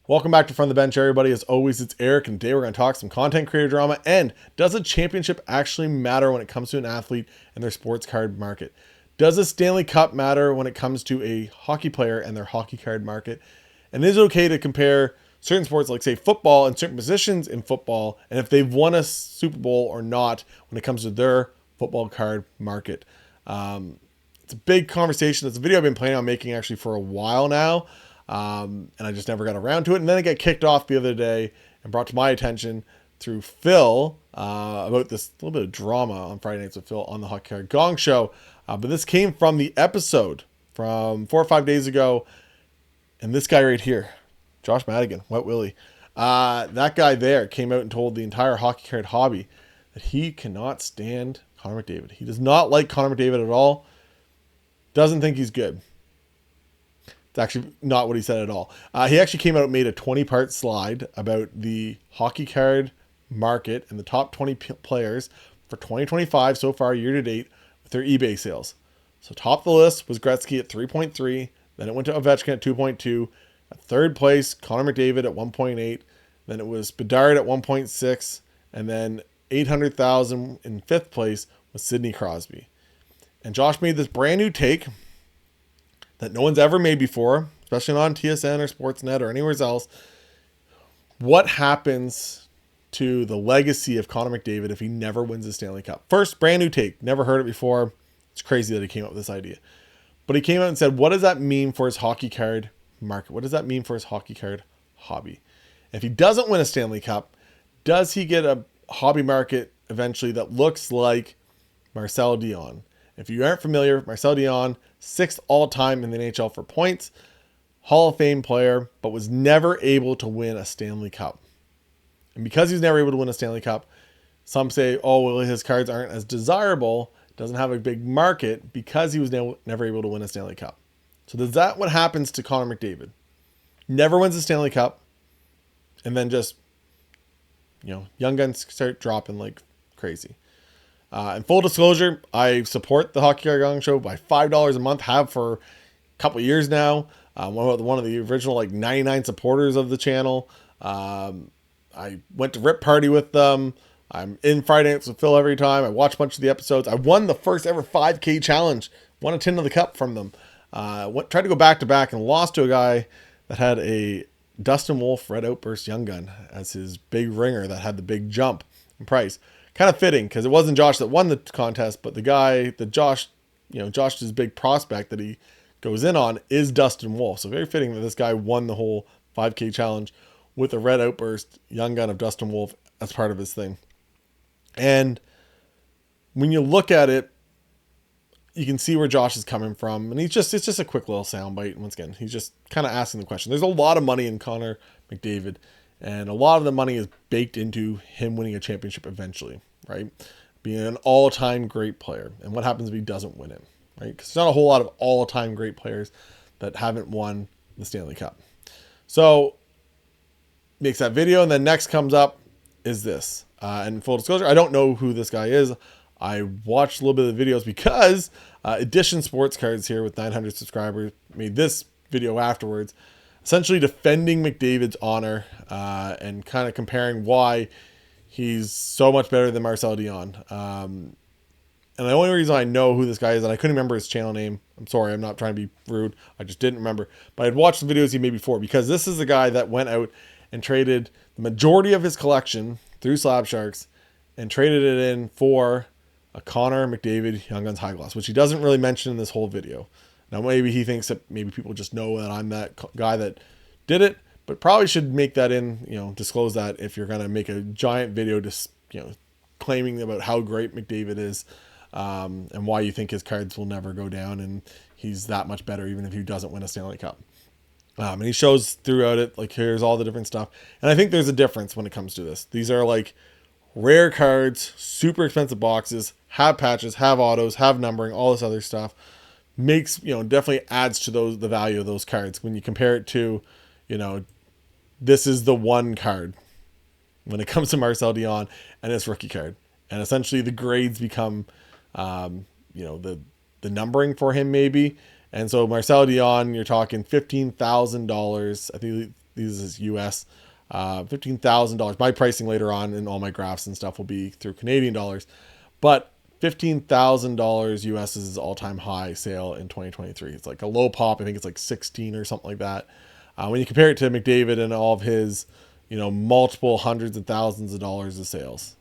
Welcome back to From the Bench, everybody. As always, it's Eric, and today we're going to talk some content creator drama. And does a championship actually matter when it comes to an athlete and their sports card market? Does a Stanley Cup matter when it comes to a hockey player and their hockey card market? And is it okay to compare certain sports, like say football, and certain positions in football, and if they've won a Super Bowl or not when it comes to their football card market? It's a big conversation. It's a video I've been planning on making actually for a while now. And I just never got around to it. And then it got kicked off the other day and brought to my attention through Phil about this little bit of drama on Friday Nights with Phil on the Hockey Card Gong Show. But this came from the episode from 4 or 5 days ago. And this guy right here, Josh Madigan, Wet Willie, that guy there came out and told the entire hockey card hobby that he cannot stand Connor McDavid. He does not like Connor McDavid at all. Doesn't think he's good. It's actually not what he said at all. He actually came out and made a 20-part slide about the hockey card market and the top 20 players for 2025 so far year to date with their eBay sales. So top of the list was Gretzky at 3.3. Then it went to Ovechkin at 2.2. At third place, Connor McDavid at 1.8. Then it was Bedard at 1.6. And then 800,000 in fifth place was Sidney Crosby. And Josh made this brand new take that no one's ever made before, especially not on TSN or Sportsnet or anywhere else. What happens to the legacy of Connor McDavid if he never wins the Stanley Cup? First, brand new take. Never heard it before. It's crazy that he came up with this idea. But he came out and said, what does that mean for his hockey card market? What does that mean for his hockey card hobby? If he doesn't win a Stanley Cup, does he get a hobby market eventually that looks like Marcel Dionne? If you aren't familiar, Marcel Dionne, 6th all-time in the NHL for points, Hall of Fame player, but was never able to win a Stanley Cup. And because he's never able to win a Stanley Cup, some say, oh, well, his cards aren't as desirable, doesn't have a big market because he was never able to win a Stanley Cup. So is that what happens to Connor McDavid? Never wins a Stanley Cup, and then just, young guns start dropping like crazy. And full disclosure, I support the Hockey Card Gong Show by $5 a month, have for a couple of years now. One of the original 99 supporters of the channel. I went to Rip Party with them. I'm in Friday Nights with Phil every time. I watch a bunch of the episodes. I won the first ever 5K challenge. Won a tin of the cup from them. Tried to go back to back and lost to a guy that had a Dustin Wolf Red Outburst Young Gun as his big ringer that had the big jump in price. Kind of fitting because it wasn't Josh that won the contest, but the guy that Josh's big prospect that he goes in on is Dustin Wolf. So very fitting that this guy won the whole 5K challenge with a Red Outburst Young Gun of Dustin Wolf as part of his thing. And when you look at it, you can see where Josh is coming from. And it's just a quick little soundbite. Once again, he's just kind of asking the question. There's a lot of money in Connor McDavid. And a lot of the money is baked into him winning a championship eventually, right? Being an all-time great player. And what happens if he doesn't win it, right? Because there's not a whole lot of all-time great players that haven't won the Stanley Cup. So, makes that video. And then next comes up is this. And full disclosure, I don't know who this guy is. I watched a little bit of the videos because Edition Sports Cards here with 900 subscribers made this video afterwards, essentially defending McDavid's honor and kind of comparing why he's so much better than Marcel Dionne. And the only reason I know who this guy is, and I couldn't remember his channel name. I'm sorry, I'm not trying to be rude. I just didn't remember. But I'd watched the videos he made before because this is the guy that went out and traded the majority of his collection through Slab Sharks and traded it in for a Connor McDavid Young Guns High Gloss, which he doesn't really mention in this whole video. Now, maybe he thinks that maybe people just know that I'm that guy that did it, but probably should make that disclose that if you're going to make a giant video, just, claiming about how great McDavid is and why you think his cards will never go down and he's that much better even if he doesn't win a Stanley Cup. And he shows throughout it, here's all the different stuff. And I think there's a difference when it comes to this. These are rare cards, super expensive boxes, have patches, have autos, have numbering, all this other stuff. Makes, definitely adds to the value of those cards when you compare it to, this is the one card when it comes to Marcel Dionne and his rookie card. And essentially the grades become, the numbering for him maybe. And so Marcel Dionne, you're talking $15,000. I think these is US. $15,000. My pricing later on in all my graphs and stuff will be through Canadian dollars, but $15,000 US is his all-time high sale in 2023. It's like a low pop. I think it's like 16 or something like that. When you compare it to McDavid and all of his, multiple hundreds of thousands of dollars of sales,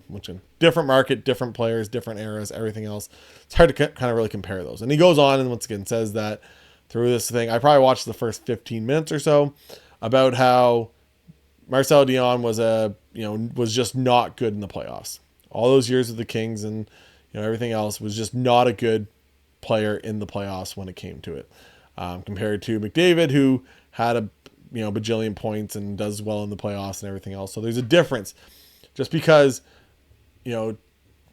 which in different market, different players, different eras, everything else, it's hard to kind of really compare those. And he goes on and once again says that through this thing, I probably watched the first 15 minutes or so about how Marcel Dion was just not good in the playoffs. All those years with the Kings and everything else was just not a good player in the playoffs when it came to it, compared to McDavid, who had a bajillion points and does well in the playoffs and everything else. So there's a difference. Just because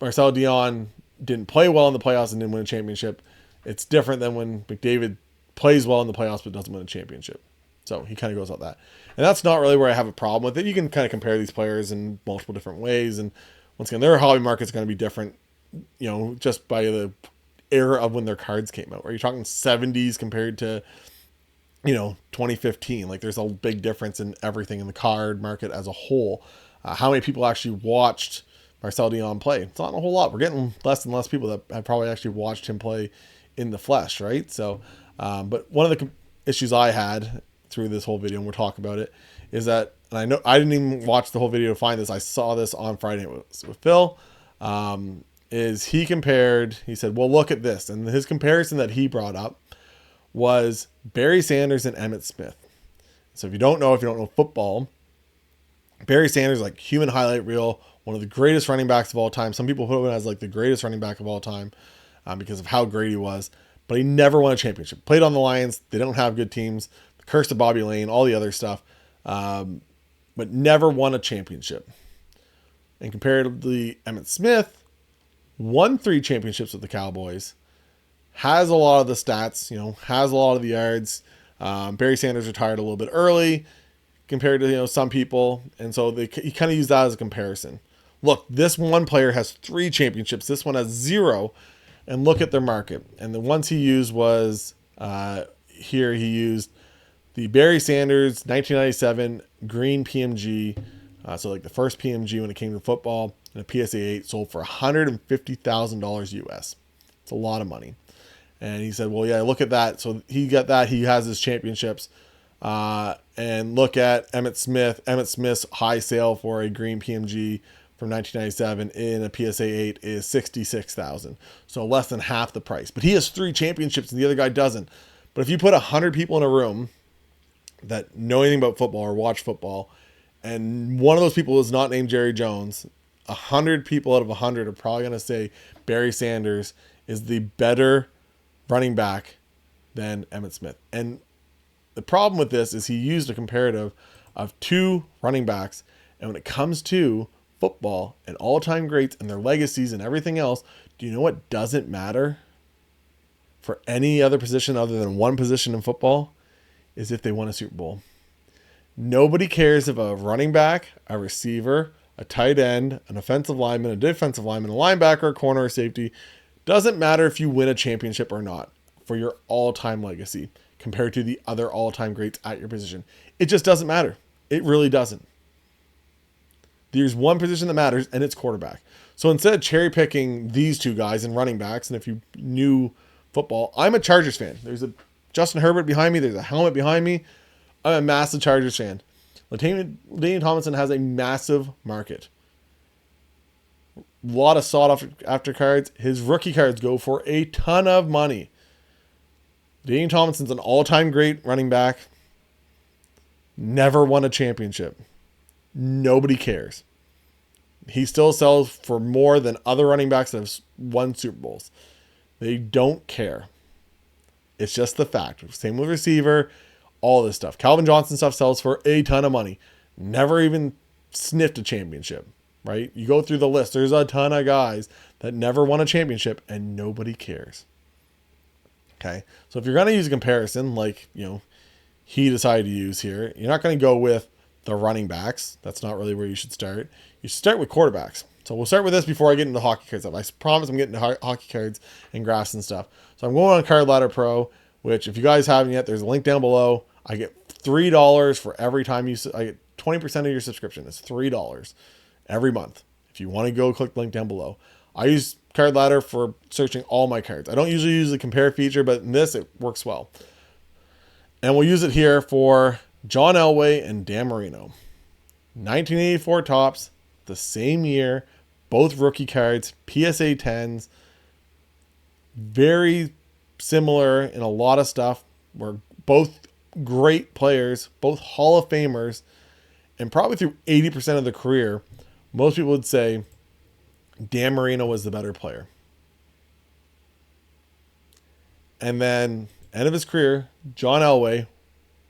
Marcel Dion didn't play well in the playoffs and didn't win a championship, it's different than when McDavid plays well in the playoffs but doesn't win a championship. So he kind of goes on that. And that's not really where I have a problem with it. You can kind of compare these players in multiple different ways. And once again, their hobby market's going to be different, just by the era of when their cards came out. Are you talking 70s compared to, 2015? Like there's a big difference in everything in the card market as a whole. How many people actually watched Marcel Dion play? It's not a whole lot. We're getting less and less people that have probably actually watched him play in the flesh, right? So, but one of the issues I had through this whole video, and we'll talk about it, is that, and I know I didn't even watch the whole video to find this. I saw this on Friday with Phil. Is he said, well, look at this. And his comparison that he brought up was Barry Sanders and Emmitt Smith. So if you don't know football, Barry Sanders, like human highlight reel, one of the greatest running backs of all time. Some people put him as like the greatest running back of all time because of how great he was. But he never won a championship. Played on the Lions. They don't have good teams. The curse of Bobby Lane, all the other stuff. But never won a championship. And comparatively, Emmitt Smith won 3 championships with the Cowboys. Has a lot of the stats, has a lot of the yards. Barry Sanders retired a little bit early compared to, some people. And so he kind of used that as a comparison. Look, this one player has 3 championships. This one has 0. And look at their market. And the ones he used was, here he used the Barry Sanders 1997 green PMG. So like the first PMG when it came to football, and a PSA 8 sold for $150,000 US. It's a lot of money. And he said, well, yeah, look at that. So he got that. He has his championships. And look at Emmitt Smith. Emmitt Smith's high sale for a green PMG from 1997 in a PSA 8 is $66,000. So less than half the price. But he has 3 championships and the other guy doesn't. But if you put 100 people in a room that know anything about football or watch football, and one of those people is not named Jerry Jones, 100 people out of 100 are probably going to say Barry Sanders is the better running back than Emmitt Smith. And the problem with this is he used a comparative of 2 running backs. And when it comes to football and all-time greats and their legacies and everything else, do you know what doesn't matter for any other position other than one position in football? Is if they won a Super Bowl. Nobody cares if a running back, a receiver, a tight end, an offensive lineman, a defensive lineman, a linebacker, a corner, or safety. Doesn't matter if you win a championship or not for your all-time legacy compared to the other all-time greats at your position. It just doesn't matter. It really doesn't. There's one position that matters, and it's quarterback. So instead of cherry picking these 2 guys and running backs, and if you knew football, I'm a Chargers fan. There's a Justin Herbert behind me. There's a helmet behind me. I'm a massive Chargers fan. LaDainian Tomlinson has a massive market. A lot of sought after cards. His rookie cards go for a ton of money. LaDainian Tomlinson's an all-time great running back. Never won a championship. Nobody cares. He still sells for more than other running backs that have won Super Bowls. They don't care. It's just the fact. Same with receiver, all this stuff. Calvin Johnson stuff sells for a ton of money. Never even sniffed a championship, right? You go through the list. There's a ton of guys that never won a championship and nobody cares. Okay. So if you're going to use a comparison like, he decided to use here, you're not going to go with the running backs. That's not really where you should start. You should start with quarterbacks. So we'll start with this before I get into hockey cards. I promise I'm getting to hockey cards and graphs and stuff. So I'm going on Card Ladder Pro, which if you guys haven't yet, there's a link down below. I get $3 for every time you, I get 20% of your subscription. It's $3 every month. If you want to go, click the link down below. I use Card Ladder for searching all my cards. I don't usually use the compare feature, but in this, it works well. And we'll use it here for John Elway and Dan Marino. 1984 tops, the same year, both rookie cards, PSA 10s, very similar in a lot of stuff. We're both great players, both Hall of Famers, and probably through 80% of the career, most people would say Dan Marino was the better player. And then, end of his career, John Elway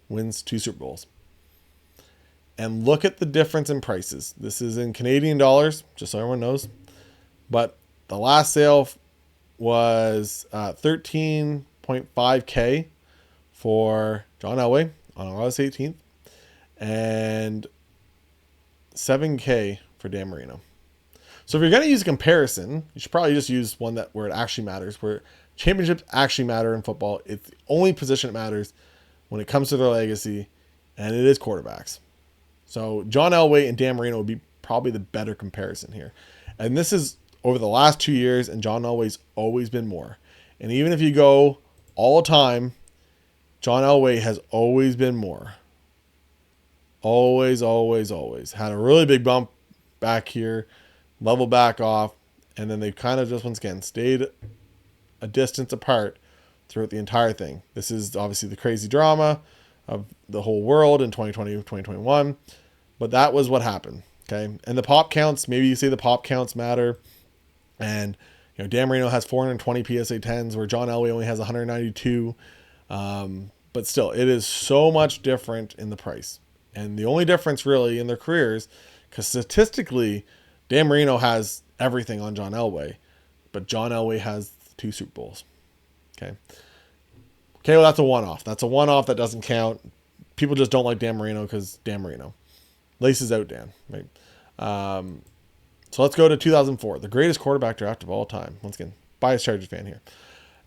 wins 2 Super Bowls. And look at the difference in prices. This is in Canadian dollars, just so everyone knows. But the last sale was $13.5K for John Elway on August 18th. And $7K for Dan Marino. So if you're going to use a comparison, you should probably just use one where it actually matters, where championships actually matter in football. It's the only position that matters when it comes to their legacy, and it is quarterbacks. So John Elway and Dan Marino would be probably the better comparison here. And this is over the last 2 years, and John Elway's always been more. And even if you go all time, John Elway has always been more. Always, always, always. Had a really big bump back here, level back off, and then they kind of just once again stayed a distance apart throughout the entire thing. This is obviously the crazy drama of the whole world in 2020, 2021, but that was what happened. Okay. And the pop counts, maybe you say the pop counts matter. And, you know, Dan Marino has 420 PSA 10s where John Elway only has 192. But still, it is so much different in the price. And the only difference really in their careers, because statistically, Dan Marino has everything on John Elway, but John Elway has 2 Super Bowls. Okay. Okay, well, that's a one-off. That's a one-off that doesn't count. People just don't like Dan Marino because Dan Marino. Laces out, Dan. Right? So let's go to 2004, the greatest quarterback draft of all time. Once again, biased Chargers fan here.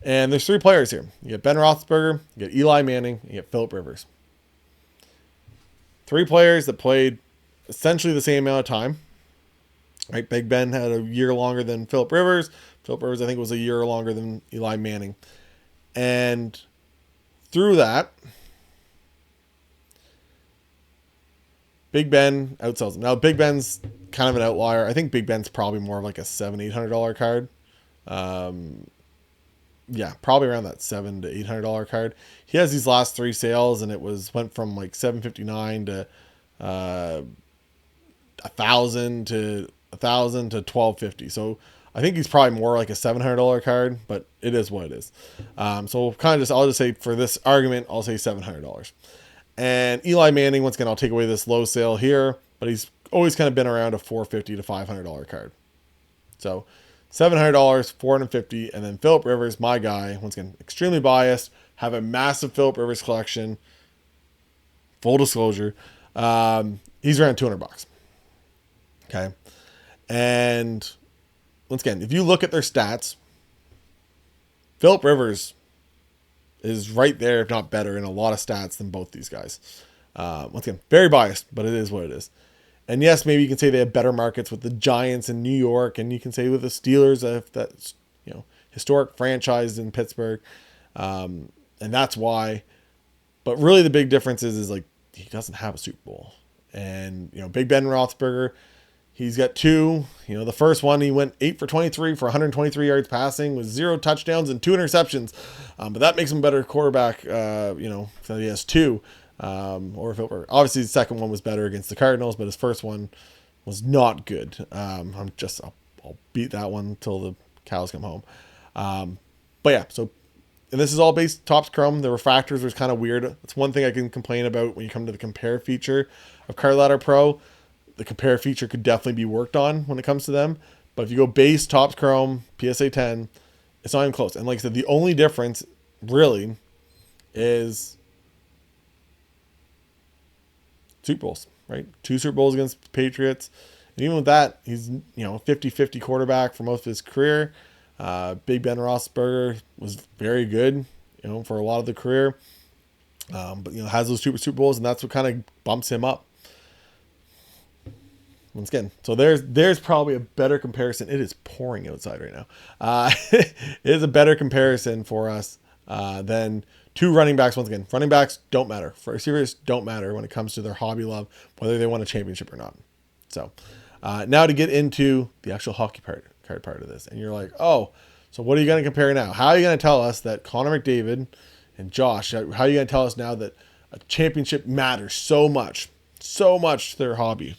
And there's 3 players here. You get Ben Roethlisberger, you get Eli Manning, you get Phillip Rivers. 3 players that played essentially the same amount of time. Right? Big Ben had a year longer than Phillip Rivers. Phillip Rivers, I think, was a year longer than Eli Manning. And through that, Big Ben outsells him. Now, Big Ben's kind of an outlier. I think Big Ben's probably more like a $700-800 card. Yeah, probably around that $700 to $800 card. He has these last 3 sales, and it went from like $759 to $1,000 to $1,250. So I think he's probably more like a $700 card, but it is what it is. So kind of I'll just say for this argument, I'll say $700. And Eli Manning, once again, I'll take away this low sale here, but he's always kind of been around a $450 to $500 card. So $700, $450, and then Phillip Rivers, my guy, once again, extremely biased, have a massive Phillip Rivers collection. Full disclosure, he's around $200. Okay. And once again, if you look at their stats, Phillip Rivers is right there, if not better, in a lot of stats than both these guys. Once again, very biased, but it is what it is. And yes, maybe you can say they have better markets with the Giants in New York, and you can say with the Steelers, if that's, you know, historic franchise in Pittsburgh. And that's why. But really the big difference is like he doesn't have a Super Bowl. And, you know, Big Ben Roethlisberger, he's got 2. You know, the first one, he went 8 for 23 for 123 yards passing with 0 touchdowns and 2 interceptions. But that makes him a better quarterback, you know, so he has 2. Or if it were, obviously the second one was better against the Cardinals, but his first one was not good. I'll beat that one till the cows come home. But yeah, so, and this is all based Topps Chrome. The refractors was kind of weird. That's one thing I can complain about when you come to the compare feature of Card Ladder Pro. The compare feature could definitely be worked on when it comes to them. But if you go base Topps Chrome, PSA 10, it's not even close. And like I said, the only difference really is Super Bowls, right? 2 Super Bowls against the Patriots. And even with that, he's, you know, 50-50 quarterback for most of his career. Big Ben Roethlisberger was very good, you know, for a lot of the career. But has those Super Bowls, and that's what kind of bumps him up. Once again, so there's probably a better comparison. It is pouring outside right now. It is a better comparison for us than two running backs. Once again, running backs don't matter. For receivers don't matter when it comes to their hobby love, whether they won a championship or not. So now to get into the actual hockey card part of this, and you're like, oh, so what are you going to compare now? How are you going to tell us that Connor McDavid and Josh? How are you going to tell us now that a championship matters so much to their hobby?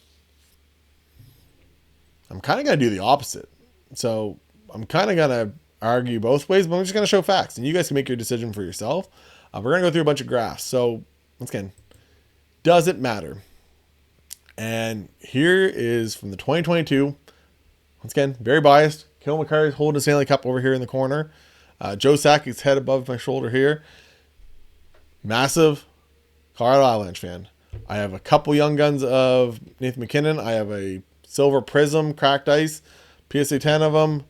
I'm kind of going to do the opposite. So I'm kind of going to argue both ways, but I'm just going to show facts, and you guys can make your decision for yourself. We're going to go through a bunch of graphs. So once again, does it matter? And here is from the 2022. Once again, very biased. Cale Makar is holding a Stanley Cup over here in the corner. Joe Sacki's head above my shoulder here. Massive Colorado Avalanche fan. I have a couple young guns of Nathan MacKinnon. I have a Silver Prism Cracked Ice, PSA 10 of them.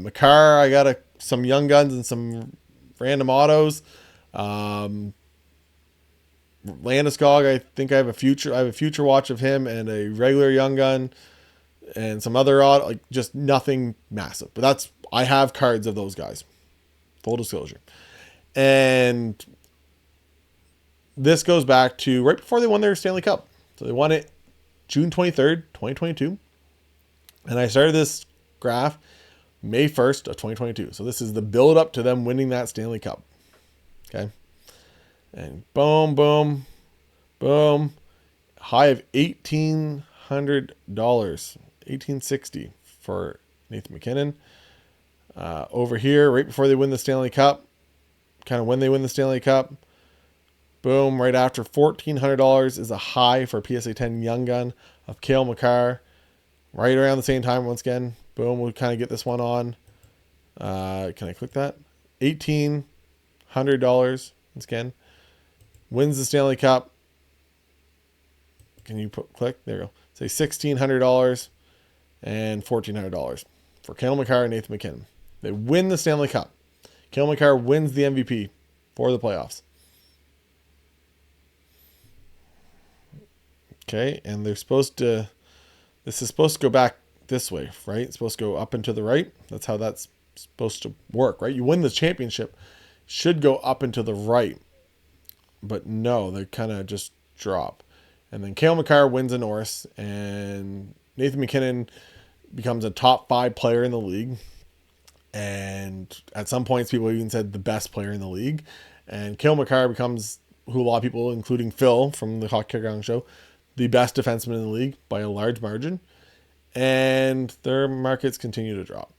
Makar, I got some young guns and some random autos. Landeskog, I think I have a future watch of him and a regular young gun and some other odd, like just nothing massive. But I have cards of those guys. Full disclosure. And this goes back to right before they won their Stanley Cup. So they won it June 23rd, 2022. And I started this graph May 1st of 2022. So this is the build up to them winning that Stanley Cup. Okay. And boom, boom, boom. High of $1,800, $1,860 for Nathan MacKinnon. Over here, right before they win the Stanley Cup, kind of when they win the Stanley Cup, boom, right after $1,400 is a high for PSA 10 Young Gun of Cale Makar. Right around the same time, once again, boom, we'll kind of get this one on. Can I click that? $1,800, once again. Wins the Stanley Cup. Can you click? There you go. Say $1,600 and $1,400 for Cale Makar and Nathan MacKinnon. They win the Stanley Cup. Cale Makar wins the MVP for the playoffs. Okay, and this is supposed to go back this way, right? It's supposed to go up and to the right. That's how that's supposed to work, right? You win the championship, should go up and to the right. But no, they kind of just drop. And then Cale Makar wins the Norris, and Nathan MacKinnon becomes a top 5 player in the league. And at some points, people even said the best player in the league. And Cale Makar becomes, who a lot of people, including Phil from the Hockey Ground Show, the best defenseman in the league by a large margin. And their markets continue to drop.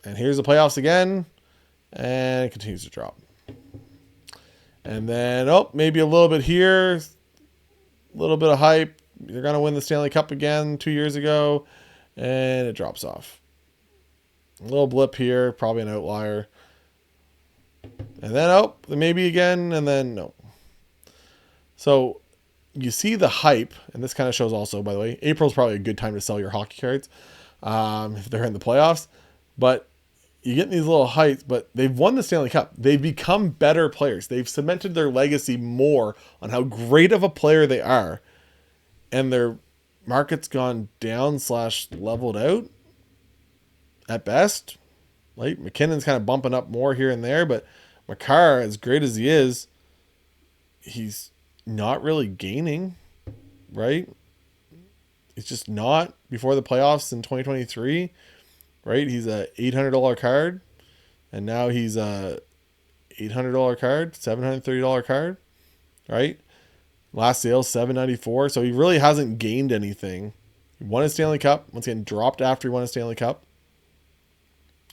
And here's the playoffs again, and it continues to drop. And then, maybe a little bit here, a little bit of hype. They're going to win the Stanley Cup again 2 years ago, and it drops off. A little blip here, probably an outlier. And then, maybe again, and then no. So you see the hype, and this kind of shows also, by the way, April's probably a good time to sell your hockey cards if they're in the playoffs. But you get these little heights, but they've won the Stanley Cup. They've become better players. They've cemented their legacy more on how great of a player they are. And their market's gone down / leveled out at best. Like McKinnon's kind of bumping up more here and there, but Makar, as great as he is, he's not really gaining, right? It's just not before the playoffs in 2023. Right, he's a $800 card, and now he's a $800 card, $730 card, right? Last sale $794, so he really hasn't gained anything. He won a Stanley Cup, once again dropped after he won a Stanley Cup,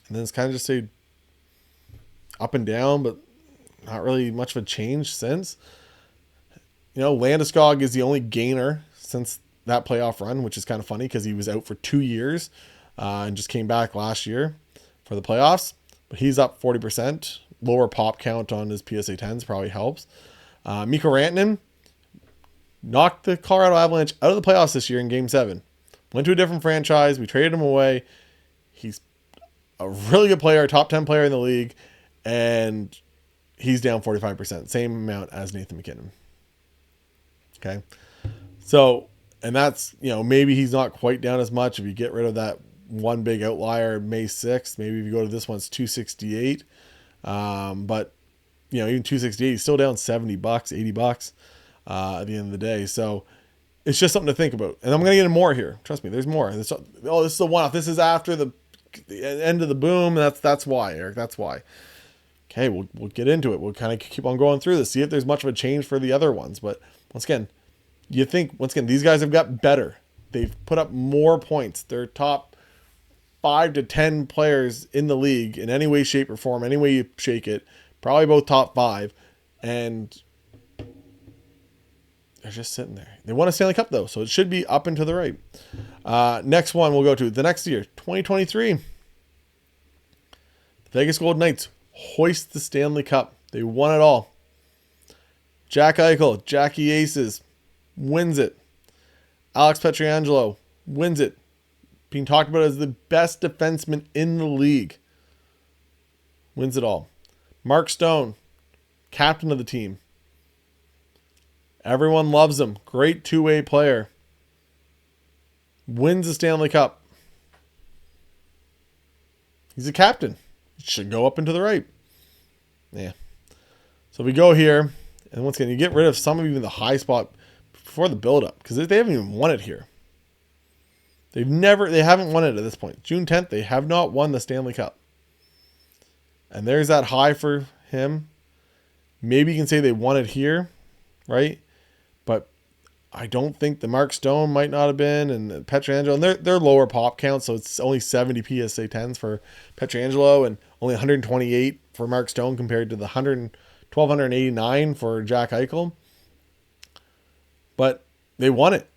and then it's kind of just stayed up and down, but not really much of a change since. Landeskog is the only gainer since that playoff run, which is kind of funny because he was out for 2 years. And just came back last year for the playoffs. But he's up 40%. Lower pop count on his PSA 10s probably helps. Mikko Rantanen knocked the Colorado Avalanche out of the playoffs this year in Game 7. Went to a different franchise. We traded him away. He's a really good player, top 10 player in the league. And he's down 45%, same amount as Nathan MacKinnon. Okay. So, and that's, maybe he's not quite down as much if you get rid of that one big outlier May 6th. Maybe if you go to this one, it's 268. But, even 268, he's still down $70, $80 at the end of the day. So it's just something to think about. And I'm going to get into more here. Trust me, there's more. This is the one-off. This is after the end of the boom. That's why, Eric. That's why. Okay, we'll get into it. We'll kind of keep on going through this, see if there's much of a change for the other ones. But once again, these guys have got better. They've put up more points. They're top 5 to 10 players in the league in any way, shape, or form, any way you shake it. Probably both top 5. And they're just sitting there. They won a Stanley Cup, though, so it should be up and to the right. Next one we'll go to the next year, 2023. The Vegas Golden Knights hoist the Stanley Cup. They won it all. Jack Eichel, Jackie Aces, wins it. Alex Pietrangelo wins it. Being talked about as the best defenseman in the league. Wins it all. Mark Stone, captain of the team. Everyone loves him. Great two-way player. Wins the Stanley Cup. He's a captain. It should go up and to the right. Yeah. So we go here. And once again, you get rid of some of even the high spot before the build-up. Because they haven't even won it here. They haven't won it at this point. June 10th, they have not won the Stanley Cup. And there's that high for him. Maybe you can say they won it here, right? But I don't think the Mark Stone might not have been, and Pietrangelo, and they're lower pop count, so it's only 70 PSA 10s for Pietrangelo and only 128 for Mark Stone compared to the 1,289 for Jack Eichel. But they won it.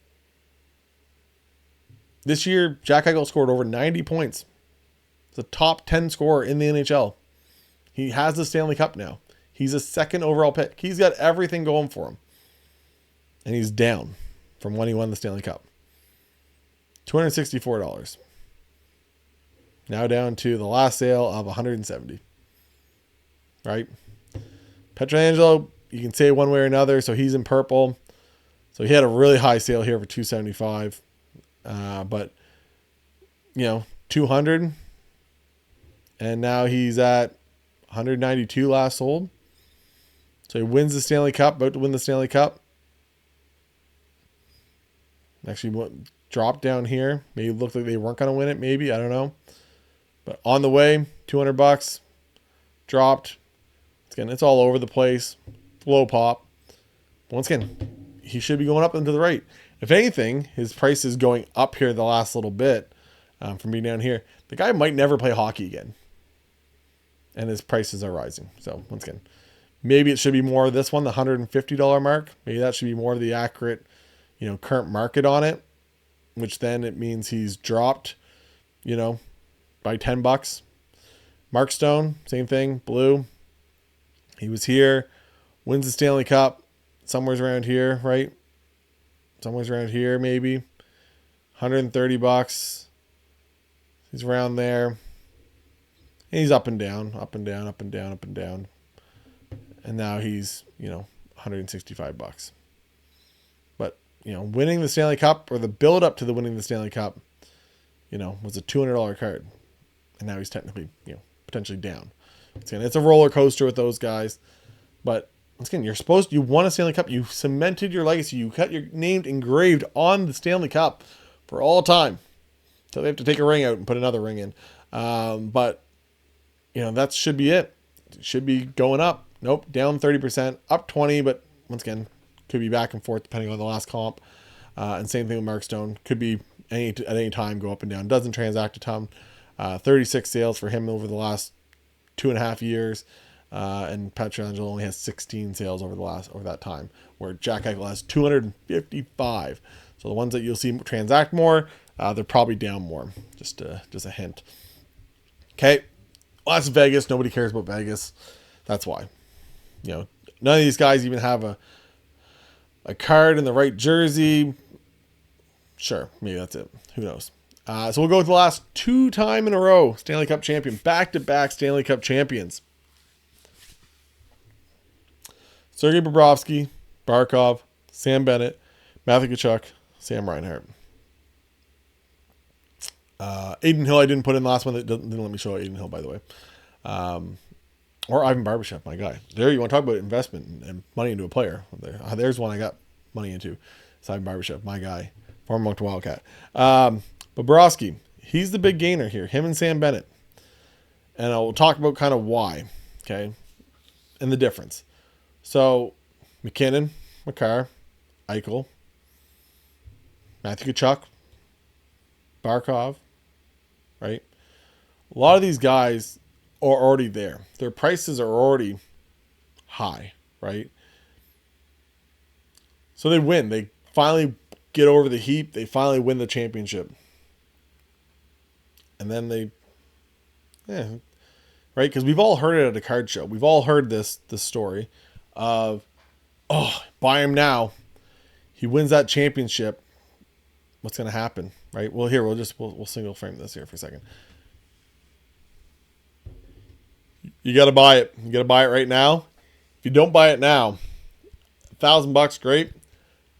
This year, Jack Eichel scored over 90 points. He's a top 10 scorer in the NHL. He has the Stanley Cup now. He's a second overall pick. He's got everything going for him. And he's down from when he won the Stanley Cup. $264. Now down to the last sale of $170. Right? Pietrangelo, you can say one way or another, so he's in purple. So he had a really high sale here for $275. But, 200. And now he's at 192 last sold. So he wins the Stanley Cup, about to win the Stanley Cup. Actually dropped down here. Maybe it looked like they weren't going to win it, maybe. I don't know. But on the way, $200. Dropped. Again, it's all over the place. Low pop. Once again, he should be going up and to the right. If anything, his price is going up here the last little bit from being down here. The guy might never play hockey again. And his prices are rising. So, once again, maybe it should be more of this one, the $150 mark. Maybe that should be more of the accurate, current market on it. Which then it means he's dropped, by $10. Mark Stone, same thing, blue. He was here, wins the Stanley Cup, somewhere around here, right? Somewhere around here, maybe. $130. He's around there. And he's up and down, up and down, up and down, up and down. And now he's, $165. But, winning the Stanley Cup, or the build up to the winning the Stanley Cup, was a $200 card. And now he's technically, potentially down. It's a roller coaster with those guys. But once again, you won a Stanley Cup. You cemented your legacy. You got your name engraved on the Stanley Cup for all time. So they have to take a ring out and put another ring in. But, that should be it. It should be going up. Nope, down 30%, up 20, but once again, could be back and forth depending on the last comp. And same thing with Mark Stone. Could be at any time go up and down. Doesn't transact a ton. 36 sales for him over the last 2.5 years. And Pietrangelo only has 16 sales over that time, where Jack Eichel has 255. So the ones that you'll see transact more, they're probably down more. Just a hint. Okay, well, that's Vegas. Nobody cares about Vegas. That's why. None of these guys even have a card in the right jersey. Sure, maybe that's it. Who knows? So we'll go with the last 2 time in a row Stanley Cup champion, back-to-back Stanley Cup champions. Sergei Bobrovsky, Barkov, Sam Bennett, Matthew Tkachuk, Sam Reinhart. Aiden Hill I didn't put in the last one. That didn't let me show Aiden Hill, by the way. Or Ivan Barbashev, my guy. There, you want to talk about investment and money into a player. There's one I got money into. It's Ivan Barbashev, my guy. Former Moncton Wildcat. Bobrovsky, he's the big gainer here. Him and Sam Bennett. And I'll talk about kind of why. Okay. And the difference. So, McKinnon, Makar, Eichel, Matthew Tkachuk, Barkov, right? A lot of these guys are already there. Their prices are already high, right? So they win. They finally get over the heap. They finally win the championship. And then right? Because we've all heard it at a card show. We've all heard this story of, buy him now. He wins that championship. What's going to happen, right? Well, here, we'll single frame this here for a second. You got to buy it. You got to buy it right now. If you don't buy it now, $1,000, great.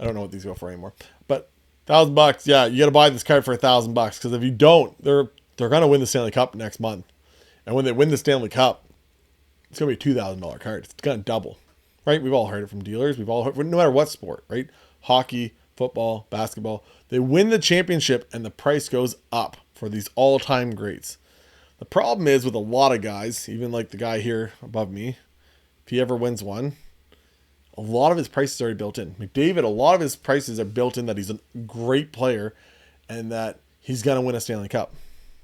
I don't know what these go for anymore, but $1,000, yeah, you got to buy this card for $1,000 because if you don't, they're going to win the Stanley Cup next month, and when they win the Stanley Cup, it's going to be a $2,000 card. It's going to double, right? We've all heard it from dealers. We've all heard, no matter what sport, right? Hockey, football, basketball. They win the championship, and the price goes up for these all-time greats. The problem is with a lot of guys, even like the guy here above me, if he ever wins one, a lot of his prices are already built in. Mcdavid, a lot of his prices are built in that he's a great player and that he's going to win a Stanley Cup,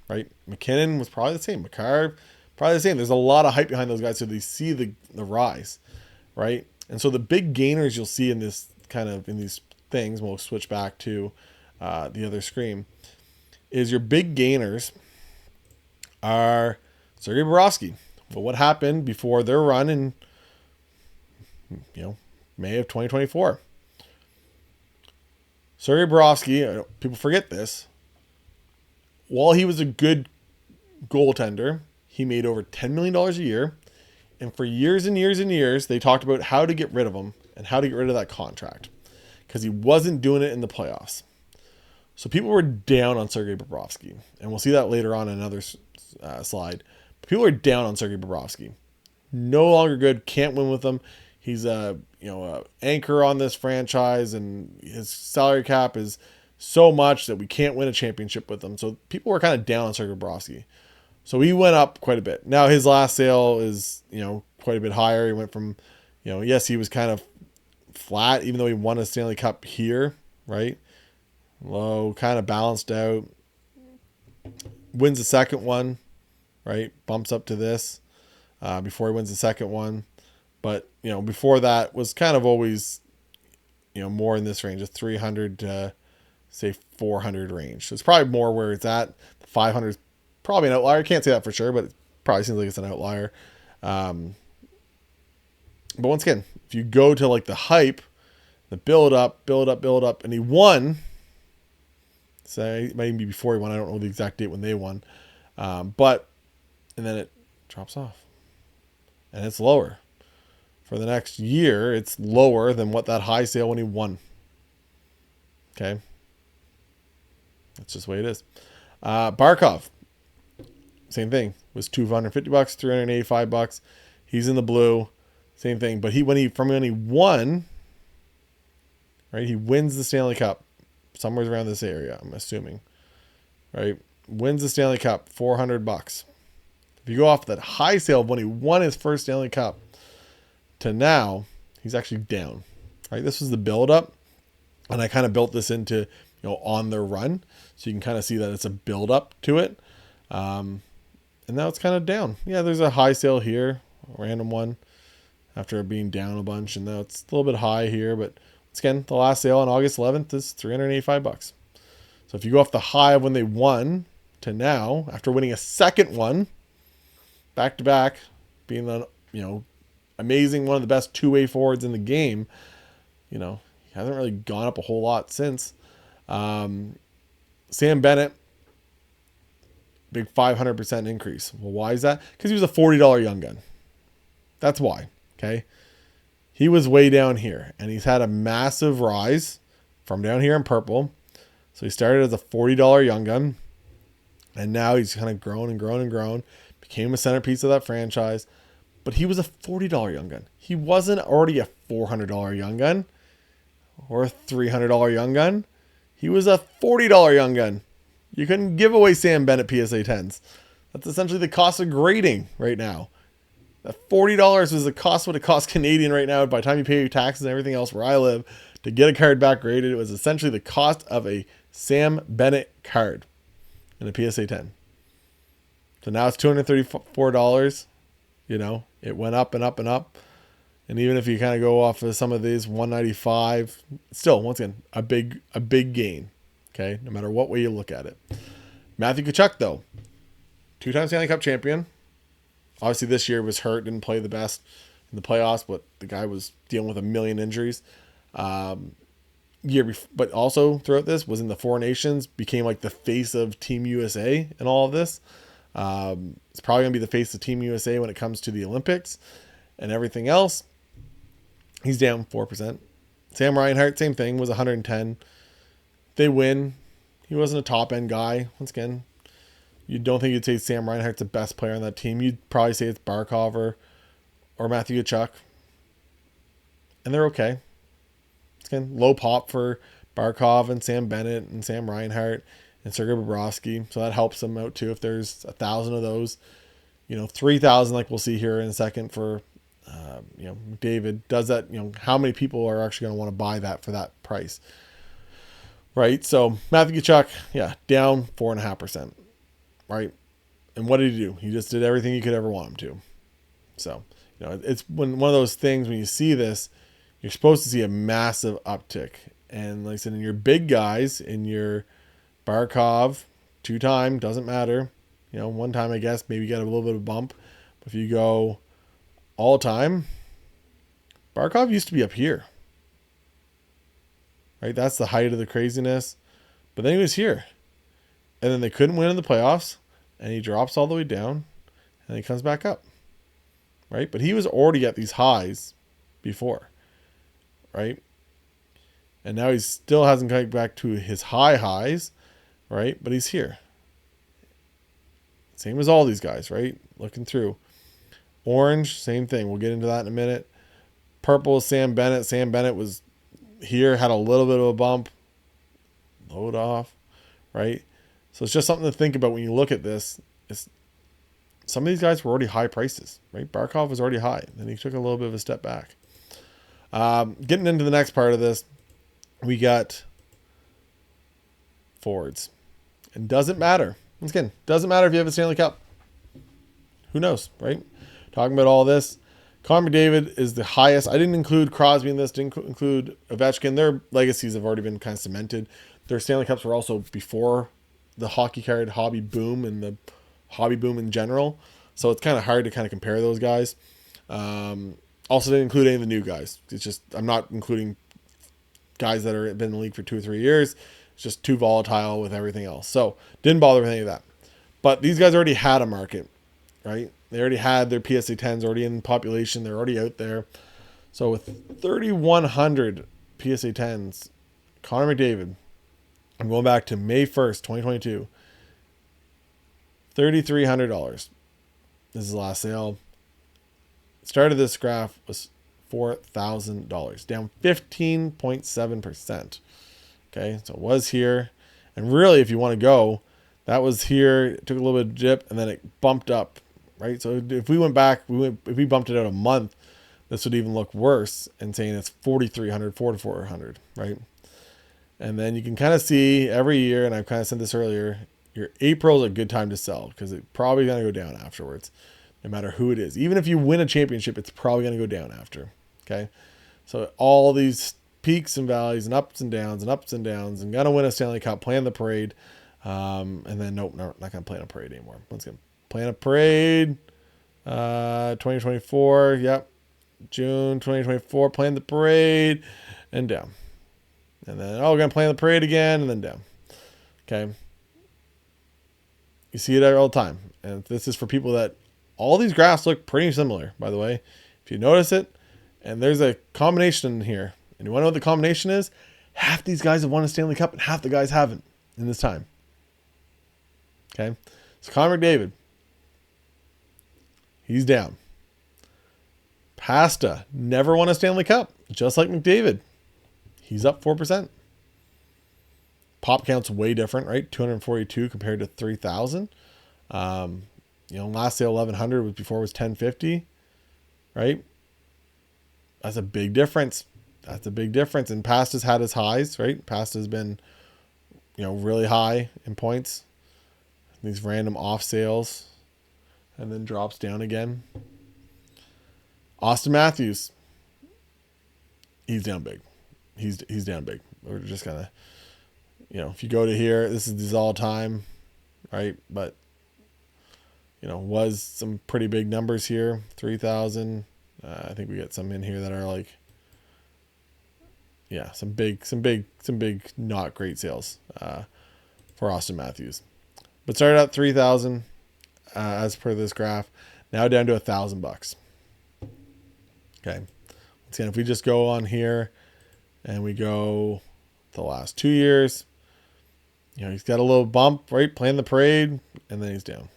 right? McKinnon was probably the same. Makar, probably the same. There's a lot of hype behind those guys, so they see the rise, right? And so the big gainers you'll see in this in these things, we'll switch back to the other screen, is your big gainers are Sergei Bobrovsky. Well, what happened before their run in May of 2024? Sergei Bobrovsky, people forget this, while he was a good goaltender, he made over $10 million a year. And for years and years and years, they talked about how to get rid of him and how to get rid of that contract because he wasn't doing it in the playoffs. So people were down on Sergei Bobrovsky. And we'll see that later on in another slide. But people are down on Sergei Bobrovsky. No longer good. Can't win with him. He's a anchor on this franchise, and his salary cap is so much that we can't win a championship with him. So people were kind of down on Sergei Bobrovsky. So he went up quite a bit. Now his last sale is quite a bit higher. He went from yes, he was kind of flat, even though he won a Stanley Cup here, right? Low, kind of balanced out. Wins the second one, right? Bumps up to this before he wins the second one. But, before that was kind of always, more in this range of 300 to, say, 400 range. So it's probably more where it's at. 500 is probably an outlier. I can't say that for sure, but it probably seems like it's an outlier. But once again, if you go to like the hype, the build up, and he won. Say it might even be before he won. I don't know the exact date when they won. And then it drops off. And it's lower. For the next year, it's lower than what that high sale when he won. Okay. That's just the way it is. Barkov. Same thing. Was $250, $385. He's in the blue. Same thing. But when he won, right? He wins the Stanley Cup. Somewhere around this area, I'm assuming. Right? Wins the Stanley Cup, $400. If you go off that high sale of when he won his first Stanley Cup to now, he's actually down. Right? This was the build-up. And I kind of built this into, on their run. So you can kind of see that it's a build-up to it. And now it's kind of down. Yeah, there's a high sale here, a random one, after being down a bunch. And now it's a little bit high here, but again, the last sale on August 11th is $385. So if you go off the high of when they won to now, after winning a second one, back to back, being the amazing, one of the best two-way forwards in the game, he hasn't really gone up a whole lot since. Sam Bennett, big 500% increase. Well, why is that? Because he was a $40 young gun. That's why. Okay. he was way down here, and he's had a massive rise from down here in purple. So he started as a $40 young gun, and now he's kind of grown and grown and grown, became a centerpiece of that franchise. But he was a $40 young gun. He wasn't already a $400 young gun or a $300 young gun. He was a $40 young gun. You couldn't give away Sam Bennett PSA 10s. That's essentially the cost of grading right now. That $40 was the cost what it costs Canadian right now. By the time you pay your taxes and everything else where I live to get a card back graded, it was essentially the cost of a Sam Bennett card in a PSA 10. So now it's $234. You know, it went up and up and up. And even if you kind of go off of some of these, $195, still, once again, a big gain. Okay, no matter what way you look at it. Matthew Tkachuk, though, 2-time Stanley Cup champion. Obviously, this year was hurt, didn't play the best in the playoffs, but the guy was dealing with a million injuries. But also throughout this was in the Four Nations, became like the face of Team USA and all of this. It's probably going to be the face of Team USA when it comes to the Olympics and everything else. He's down 4%. Sam Reinhart, same thing, was 110. They win. He wasn't a top-end guy. Once again, you don't think you'd say Sam Reinhart's the best player on that team. You'd probably say it's Barkov or Matthew Tkachuk. And they're okay. Again, low pop for Barkov and Sam Bennett and Sam Reinhart and Sergei Bobrovsky. So that helps them out too if there's 1,000 of those. 3,000 like we'll see here in a second for Mcdavid. Does that, how many people are actually going to want to buy that for that price? Right? So Matthew Tkachuk, down 4.5%. Right? And what did he do? He just did everything you could ever want him to. So, it's one of those things when you see this, you're supposed to see a massive uptick. And like I said, in your big guys, in your Barkov, 2-time, doesn't matter. 1 time, I guess, maybe you got a little bit of a bump. But if you go all time, Barkov used to be up here. Right? That's the height of the craziness. But then he was here. And then they couldn't win in the playoffs. And he drops all the way down. And he comes back up. Right? But he was already at these highs before. Right? And now he still hasn't come back to his highs. Right? But he's here. Same as all these guys, right? Looking through. Orange, same thing. We'll get into that in a minute. Purple, Sam Bennett. Sam Bennett was here, had a little bit of a bump. Load off, right? So it's just something to think about when you look at this. Some of these guys were already high prices, right? Barkov was already high. Then he took a little bit of a step back. Getting into the next part of this, we got forwards. And doesn't matter. Once again, doesn't matter if you have a Stanley Cup. Who knows, right? Talking about all this. Connor McDavid is the highest. I didn't include Crosby in this. Didn't include Ovechkin. Their legacies have already been kind of cemented. Their Stanley Cups were also before the hockey card hobby boom and the hobby boom in general. So it's kind of hard to kind of compare those guys. Also didn't include any of the new guys. It's just, I'm not including guys that are been in the league for 2 or 3 years. It's just too volatile with everything else. So didn't bother with any of that. But these guys already had a market, right? They already had their PSA 10s already in population. They're already out there. So with 3,100 PSA 10s, Connor McDavid, I'm going back to May 1st, 2022, $3,300. This is the last sale. Start of this graph was $4,000, down 15.7%. Okay, so it was here. And really, if you want to go, that was here. It took a little bit of dip, and then it bumped up, right? So if we went back, if we bumped it out a month, this would even look worse and saying it's 4,300, 4,400, right? And then you can kind of see every year, and I've kind of said this earlier, your April is a good time to sell because it's probably going to go down afterwards, no matter who it is. Even if you win a championship, it's probably going to go down after, okay? So all these peaks and valleys and ups and downs and ups and downs and going to win a Stanley Cup, plan the parade, and then nope, not going to plan a parade anymore. Once again, plan a parade, 2024, yep, June 2024, plan the parade, and down. And then, we're going to plan the parade again, and then down. Okay. You see it all the time. And this is for people that, all these graphs look pretty similar, by the way. If you notice it, And there's a combination in here. And you want to know what the combination is? Half these guys have won a Stanley Cup and half the guys haven't in this time. Okay. So Connor McDavid. He's down. Pasta never won a Stanley Cup, just like McDavid. He's up 4%. Pop count's way different, right? 242 compared to 3,000. Last sale 1,100 was before it was 1,050, right? That's a big difference. That's a big difference. And Pasta's had his highs, right? Pasta's been, really high in points. These random off sales, and then drops down again. Austin Matthews, he's down big. He's down big. We're just gonna, if you go to here, this is all time, right? But was some pretty big numbers here. 3,000. I think we get some in here that are like, some big not great sales for Austin Matthews. But started at 3,000 as per this graph. Now down to $1,000. Okay. Once again, if we just go on here and we go the last 2 years, he's got a little bump, right? Playing the parade, and then he's down.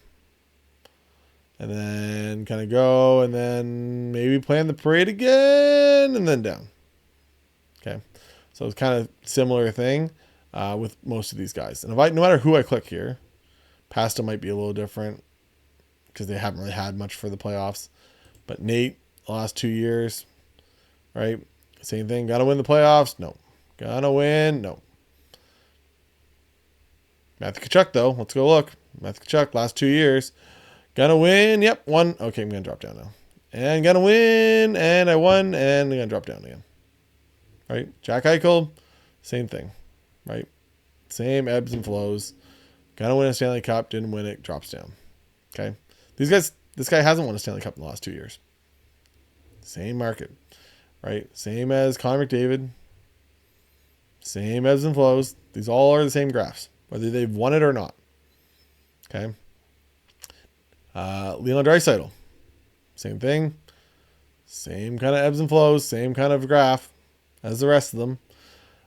And then kind of go, and then maybe playing the parade again, and then down. Okay. So it's kind of similar thing with most of these guys. And no matter who I click here, Pasta might be a little different because they haven't really had much for the playoffs. But Nate, the last 2 years, right? Same thing. Got to win the playoffs? No. Gonna win? No. Matthew Tkachuk, though. Let's go look. Matthew Tkachuk, last 2 years. Gonna win? Yep, won. Okay, I'm gonna drop down now. And gonna win, and I won, and I'm gonna drop down again. Right? Jack Eichel, same thing. Right? Same ebbs and flows. Gonna win a Stanley Cup, didn't win it, drops down. Okay? This guy hasn't won a Stanley Cup in the last 2 years. Same market. Right? Same as Connor McDavid. Same ebbs and flows. These all are the same graphs, whether they've won it or not. Okay? Leon Draisaitl, same thing. Same kind of ebbs and flows, same kind of graph as the rest of them.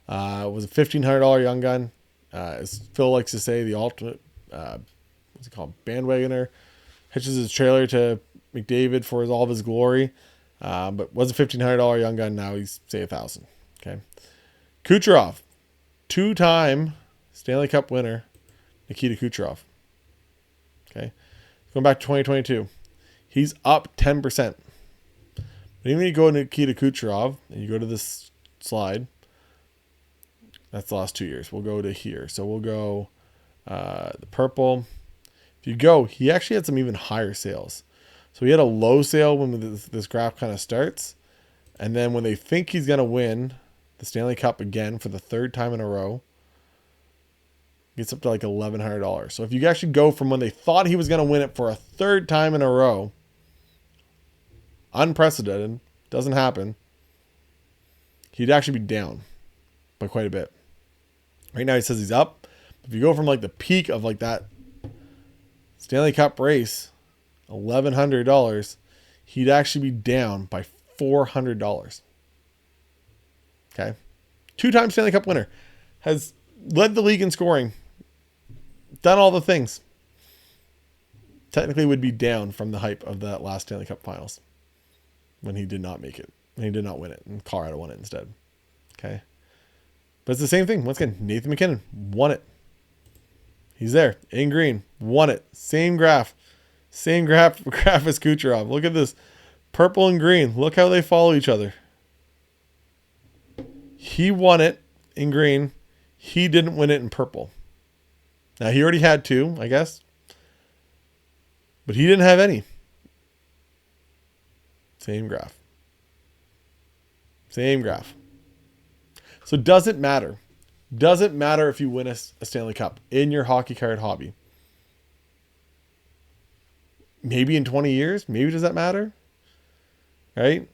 Was a $1,500 young gun. As Phil likes to say, the ultimate, what's it called, bandwagoner. Hitches his trailer to McDavid for all of his glory. But was a $1,500 young gun. Now he's, say, $1,000. Okay. Kucherov, 2-time Stanley Cup winner, Nikita Kucherov. Okay. Going back to 2022, he's up 10%. But even when you go to Nikita Kucherov and you go to this slide, that's the last 2 years. We'll go to here. So we'll go the purple. If you go, he actually had some even higher sales. So he had a low sale when this graph kind of starts. And then when they think he's going to win the Stanley Cup again for the 3rd time in a row, gets up to like $1,100. So if you actually go from when they thought he was going to win it for a 3rd time in a row, unprecedented, doesn't happen, he'd actually be down by quite a bit. Right now he says he's up. If you go from like the peak of like that Stanley Cup race, $1,100, he'd actually be down by $400. Okay. 2-time Stanley Cup winner, has led the league in scoring, done all the things. Technically would be down from the hype of that last Stanley Cup finals when he did not make it. When he did not win it and Colorado won it instead. Okay. But it's the same thing. Once again, Nathan MacKinnon won it. He's there in green, won it. Same graph. Same graph as Kucherov. Look at this. Purple and green. Look how they follow each other. He won it in green. He didn't win it in purple. Now, he already had 2, I guess. But he didn't have any. Same graph. Same graph. So does it matter? Does it matter if you win a Stanley Cup in your hockey card hobby? Maybe in 20 years? Maybe does that matter? Right?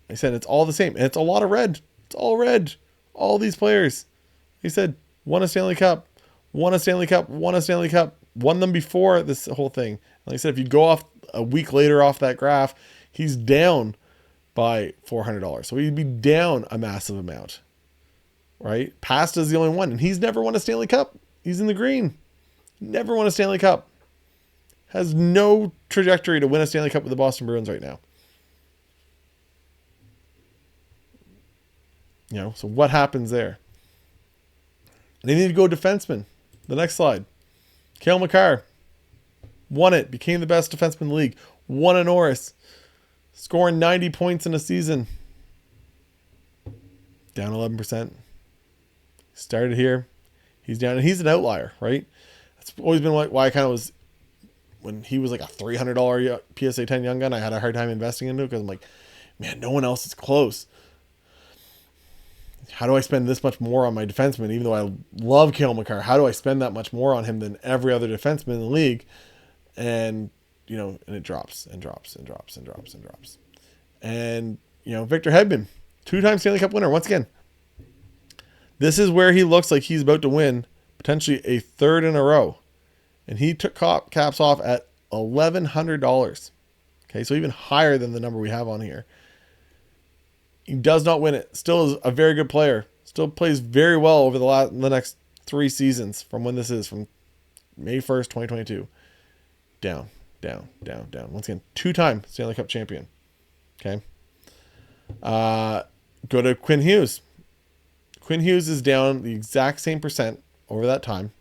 I said it's all the same. And it's a lot of red. It's all red. All these players. He said, won a Stanley Cup. Won a Stanley Cup. Won a Stanley Cup. Won them before this whole thing. Like I said, if you go off a week later off that graph, he's down by $400. So he'd be down a massive amount, right? Pasta's the only one, and he's never won a Stanley Cup. He's in the green. Never won a Stanley Cup. Has no trajectory to win a Stanley Cup with the Boston Bruins right now. You know, so what happens there? And they need to go defenseman. The next slide. Cale Makar won it. Became the best defenseman in the league. Won a Norris. Scoring 90 points in a season. Down 11%. Started here. He's down. And he's an outlier, right? That's always been why I kind of was... When he was like a $300 PSA 10 young gun, I had a hard time investing into it because I'm like, man, no one else is close. How do I spend this much more on my defenseman? Even though I love Cale Makar, how do I spend that much more on him than every other defenseman in the league? And, you know, and it drops and drops and drops and drops and drops. And, you know, Victor Hedman, 2-time Stanley Cup winner. Once again, this is where he looks like he's about to win potentially a third in a row. And he took caps off at $1,100. Okay, so even higher than the number we have on here. He does not win it. Still is a very good player. Still plays very well over the next 3 seasons from when this is, from May 1st, 2022. Down, down, down, down. Once again, 2-time Stanley Cup champion. Okay. Go to Quinn Hughes. Quinn Hughes is down the exact same percent over that time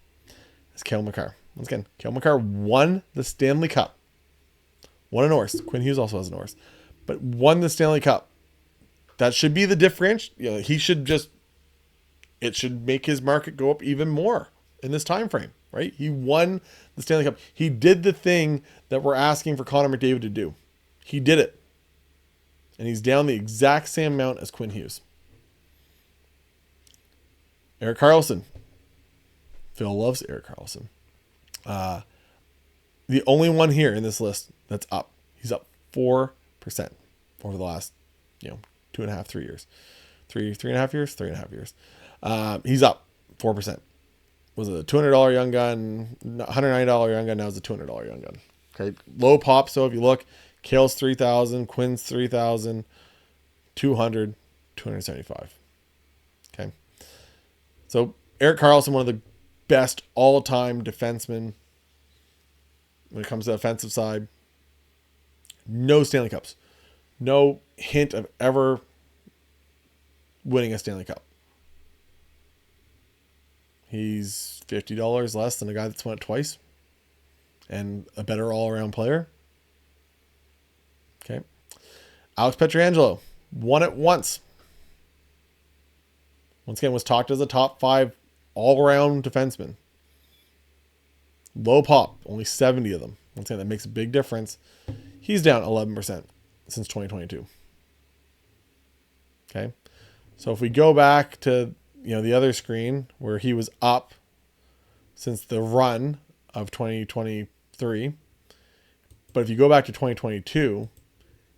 as Cale Makar. Once again, Cale Makar won the Stanley Cup. Won a Norris. Quinn Hughes also has a Norris. But won the Stanley Cup. That should be the difference. You know, it should make his market go up even more in this time frame, right? He won the Stanley Cup. He did the thing that we're asking for Connor McDavid to do. He did it. And he's down the exact same amount as Quinn Hughes. Erik Karlsson. Phil loves Erik Karlsson. The only one here in this list that's up. He's up 4% over the last, 2.5, 3 years. 3.5 years? 3.5 years. He's up 4%. Was it a $200 young gun, $190 young gun, now it's a $200 young gun. Okay. Low pop, so if you look, Cale's 3,000, Quinn's 3,000, 200, 275. Okay. So Erik Karlsson, one of the best all-time defensemen when it comes to the offensive side. No Stanley Cups. No hint of ever winning a Stanley Cup. He's $50 less than a guy that's won it twice and a better all-around player. Okay. Alex Pietrangelo won it once. Once again, was talked as a top 5 all-around defenseman. Low pop, only 70 of them. Once again, that makes a big difference. He's down 11% since 2022. Okay. So if we go back to, the other screen where he was up since the run of 2023. But if you go back to 2022,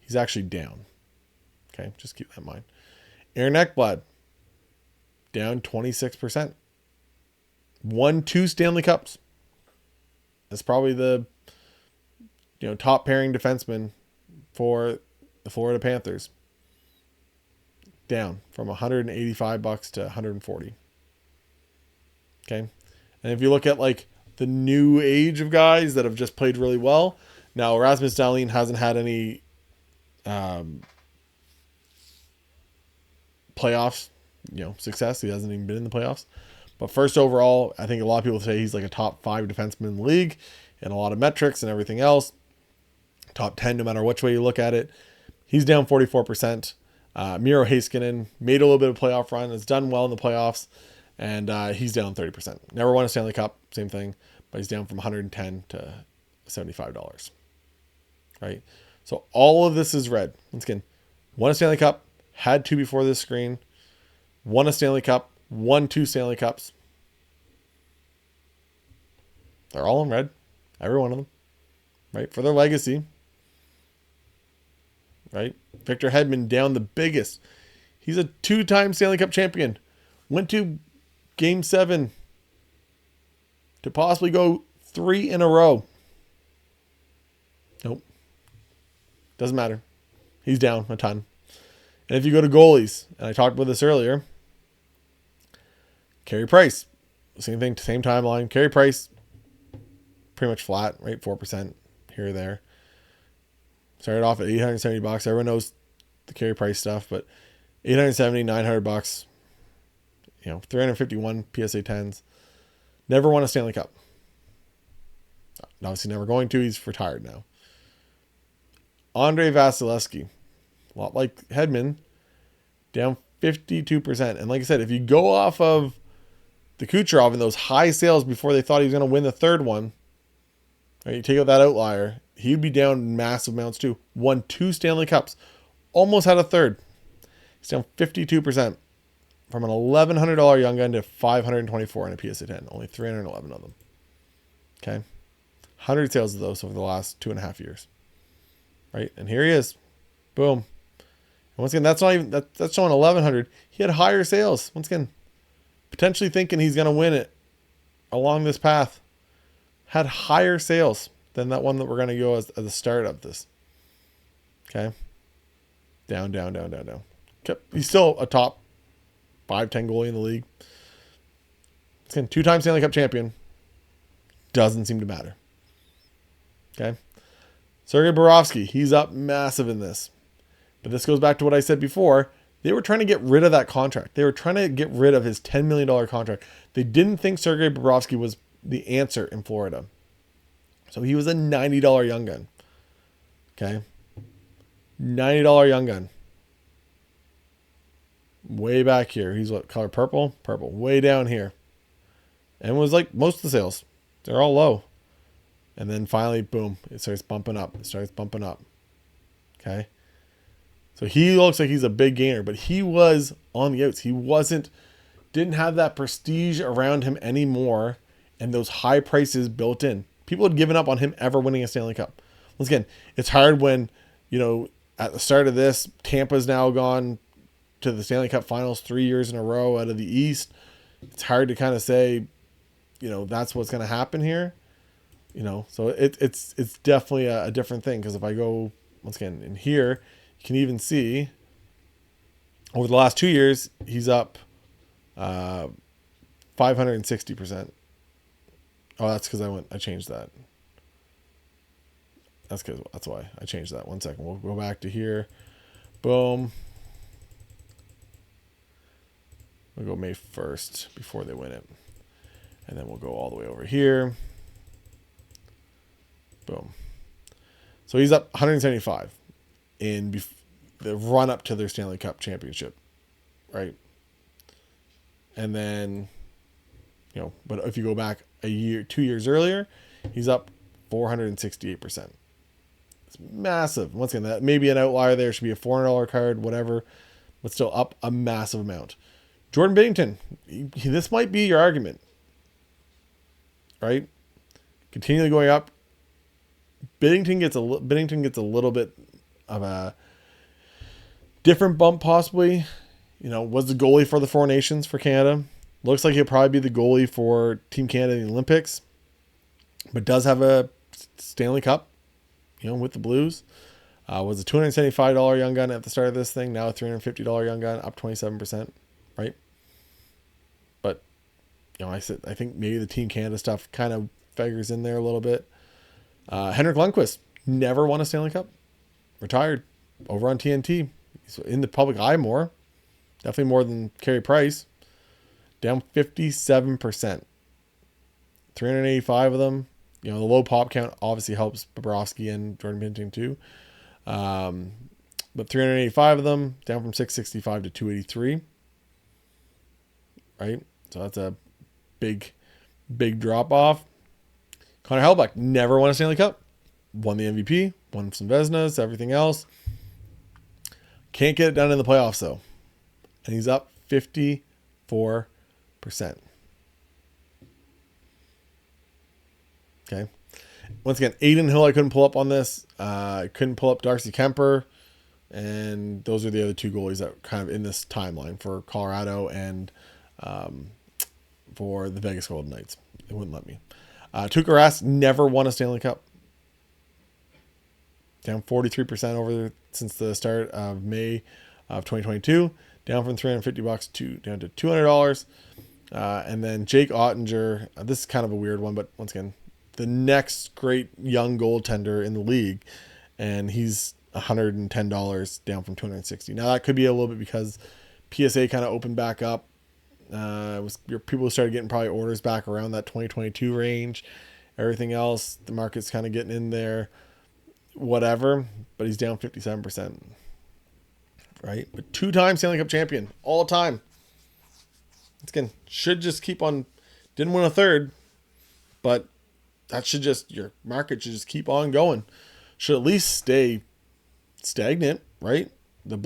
he's actually down. Okay. Just keep that in mind. Aaron Ekblad, down 26%. Won 2 Stanley Cups. That's probably the top pairing defenseman for the Florida Panthers. Down from $185 to $140. Okay. And if you look at like the new age of guys that have just played really well. Now Rasmus Dahlin hasn't had any playoffs, success. He hasn't even been in the playoffs. But first overall, I think a lot of people say he's like a top 5 defenseman in the league and a lot of metrics and everything else. Top 10, no matter which way you look at it. He's down 44%. Miro Heiskanen made a little bit of playoff run, has done well in the playoffs, and he's down 30%. Never won a Stanley Cup, same thing, but he's down from $110 to $75. Right? So all of this is red. Once again, won a Stanley Cup, had 2 before this screen, won a Stanley Cup, won 2 Stanley Cups. They're all in red. Every one of them. Right? For their legacy. Right? Victor Hedman down the biggest. He's a 2-time Stanley Cup champion. Went to Game 7 to possibly go 3 in a row. Nope. Doesn't matter. He's down a ton. And if you go to goalies, and I talked about this earlier, Carey Price, same thing, same timeline. Carey Price, pretty much flat, right? 4% here or there. Started off at $870. Everyone knows the Carey Price stuff, but $870, $900, 351 PSA 10s. Never won a Stanley Cup. Obviously never going to. He's retired now. Andrei Vasilevsky, a lot like Hedman, down 52%. And like I said, if you go off of the Kucherov and those high sales before they thought he was going to win the third one, right, you take out that outlier, he'd be down massive amounts too. Won 2 Stanley Cups. Almost had a third. He's down 52%. From an $1,100 young gun to $524 in a PSA 10. Only 311 of them. Okay. 100 sales of those over the last 2.5 years. Right? And here he is. Boom. And once again, that's not even, that's showing 1,100. He had higher sales. Once again, potentially thinking he's going to win it along this path. Had higher sales than that one that we're going to go as the start of this. Okay. Down, down, down, down, down. Okay. He's still a top 5-10 goalie in the league. Again, 2-time Stanley Cup champion. Doesn't seem to matter. Okay. Sergei Bobrovsky, he's up massive in this. But this goes back to what I said before. They were trying to get rid of that contract. They were trying to get rid of his $10 million contract. They didn't think Sergei Bobrovsky was the answer in Florida. So he was a $90 young gun. Okay. $90 young gun. Way back here. He's what color? Purple? Purple. Way down here. And was like most of the sales. They're all low. And then finally, boom, it starts bumping up. It starts bumping up. Okay. So he looks like he's a big gainer, but he was on the outs. He didn't have that prestige around him anymore. And those high prices built in. People had given up on him ever winning a Stanley Cup. Once again, it's hard when, at the start of this, Tampa's now gone to the Stanley Cup Finals 3 years in a row out of the East. It's hard to kind of say, that's what's going to happen here. So it's definitely a different thing. Because if I go, once again, in here, you can even see over the last 2 years, he's up 560%. Oh, that's because I changed that. That's why I changed that. 1 second. We'll go back to here. Boom. We'll go May 1st before they win it. And then we'll go all the way over here. Boom. So he's up 175 in the run up to their Stanley Cup championship. Right? And then, but if you go back 2 years earlier, he's up 468%. It's massive. Once again, that may be an outlier there. Should be a $400 card, whatever, but still up a massive amount. Jordan Binnington, this might be your argument, right? Continually going up. Binnington gets a little bit of a different bump, possibly. Was the goalie for the Four Nations for Canada. Looks like he'll probably be the goalie for Team Canada in the Olympics, but does have a Stanley Cup, with the Blues. Was a $275 young gun at the start of this thing. Now a $350 young gun, up 27%, right? But, I think maybe the Team Canada stuff kind of figures in there a little bit. Henrik Lundqvist never won a Stanley Cup. Retired over on TNT. He's in the public eye more. Definitely more than Carey Price. Down 57%. 385 of them. The low pop count obviously helps Bobrovsky and Jordan Binnington too. But 385 of them, down from 665 to 283. Right? So that's a big drop off. Connor Hellebuyck never won a Stanley Cup. Won the MVP, won some Vezinas, everything else. Can't get it done in the playoffs though. And he's up 54%. Okay. Once again, Aiden Hill I couldn't pull up on this. I couldn't pull up Darcy Kemper. And those are the other two goalies that are kind of in this timeline for Colorado and for the Vegas Golden Knights. It wouldn't let me. Tuukka Rask never won a Stanley Cup. Down 43% since the start of May of 2022, down from $350 down to $200. And then Jake Ottinger, this is kind of a weird one, but once again, the next great young goaltender in the league, and he's $110 down from $260. Now that could be a little bit because PSA kind of opened back up. People started getting probably orders back around that 2022 range. Everything else, the market's kind of getting in there, whatever, but he's down 57%. Right? But 2-time Stanley Cup champion, all time. Again, should just keep on, didn't win a third, but that should just, your market should just keep on going. Should at least stay stagnant, right? That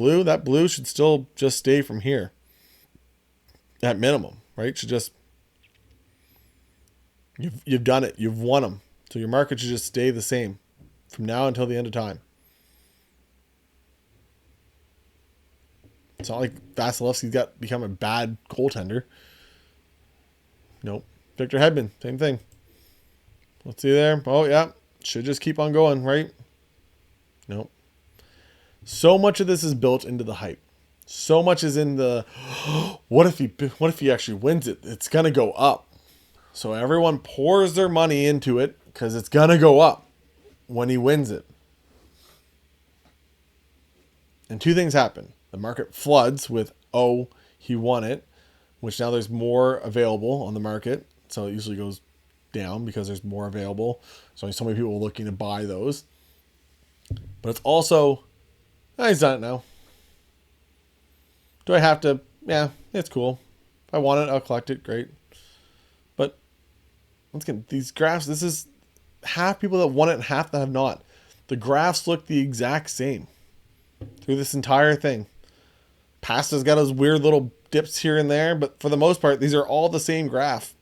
blue should still just stay from here. At minimum, right? Should just, you've done it. You've won them. So your market should just stay the same from now until the end of time. It's not like Vasilevsky's become a bad goaltender. Nope. Victor Hedman, same thing. Let's see there. Oh, yeah. Should just keep on going, right? Nope. So much of this is built into the hype. So much is in the, what if he actually wins it? It's going to go up. So everyone pours their money into it because it's going to go up when he wins it. And two things happen. The market floods with, oh, he won it, which now there's more available on the market. So it usually goes down because there's more available. So only so many people looking to buy those. But it's also, he's done it now. Do I have to? Yeah, it's cool. If I want it, I'll collect it. Great. But once again, these graphs, this is half people that won it and half that have not. The graphs look the exact same through this entire thing. Pasta's got his weird little dips here and there, but for the most part, these are all the same graph.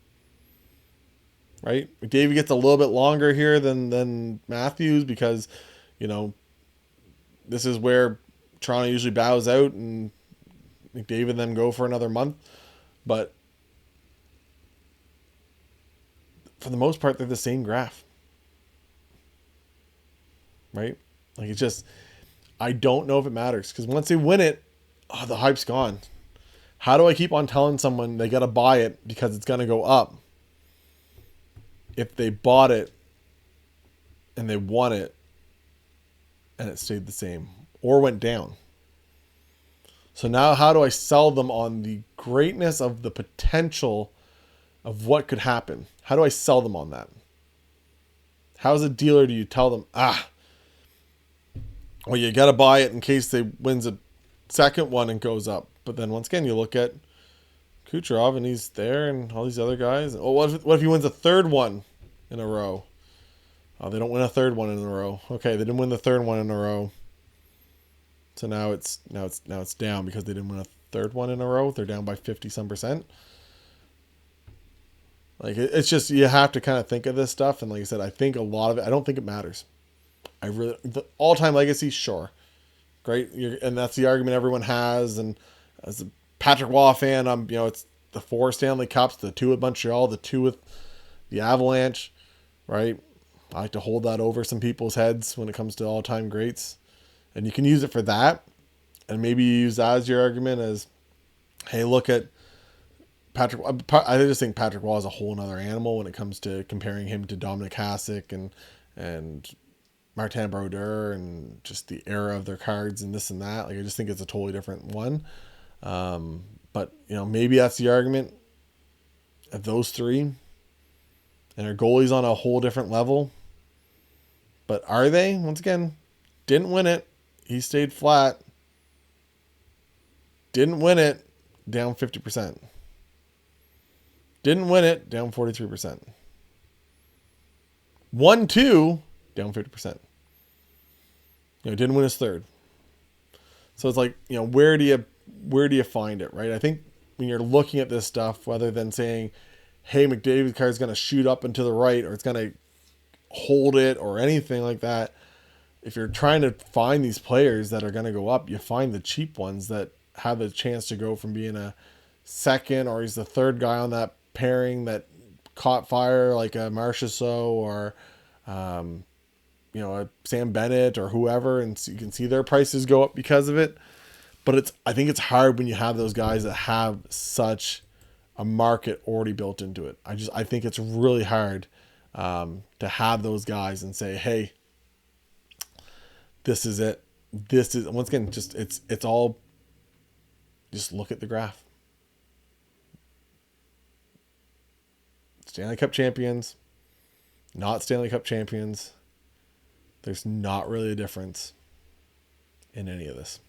Right? Mcdavid gets a little bit longer here than Matthews because, this is where Toronto usually bows out and McDavid and them go for another month. But for the most part, they're the same graph. Right? Like, it's just, I don't know if it matters because once they win it, the hype's gone. How do I keep on telling someone they got to buy it because it's going to go up if they bought it and they won it and it stayed the same or went down? So now how do I sell them on the greatness of the potential of what could happen? How do I sell them on that? How as a dealer do you tell them, well, you got to buy it in case they wins a second one and goes up. But then once again, you look at Kucherov and he's there and all these other guys. Oh, what if he wins a third one in a row? Oh, they don't win a third one in a row. Okay, they didn't win the third one in a row. So now it's down because they didn't win a third one in a row. They're down by 50-some%. Like, it's just, you have to kind of think of this stuff. And like I said, I think a lot of it, I don't think it matters. The all-time legacy, sure. Great. And that's the argument everyone has. And as a Patrick Waugh fan, it's the 4 Stanley Cups, the 2 with Montreal, the 2 with the Avalanche, right? I like to hold that over some people's heads when it comes to all-time greats. And you can use it for that. And maybe you use that as your argument as, hey, look at Patrick. I just think Patrick Waugh is a whole other animal when it comes to comparing him to Dominic Hasek and Martin Brodeur and just the era of their cards and this and that. Like, I just think it's a totally different one. But, maybe that's the argument of those 3. And their goalie's on a whole different level. But are they? Once again, didn't win it. He stayed flat. Didn't win it. Down 50%. Didn't win it. Down 43%. Won 2. Down 50%. Didn't win his third. So it's like, where do you find it, right? I think when you're looking at this stuff, rather than saying, hey, McDavid's card is going to shoot up and to the right, or it's going to hold it, or anything like that, if you're trying to find these players that are going to go up, you find the cheap ones that have a chance to go from being a second, or he's the third guy on that pairing that caught fire, like a Marchessault or a Sam Bennett or whoever, and so you can see their prices go up because of it. But I think it's hard when you have those guys that have such a market already built into it. I think it's really hard to have those guys and say, hey, this is it. This is, once again, just it's all, just look at the graph. Stanley Cup champions, not Stanley Cup champions. There's not really a difference in any of this.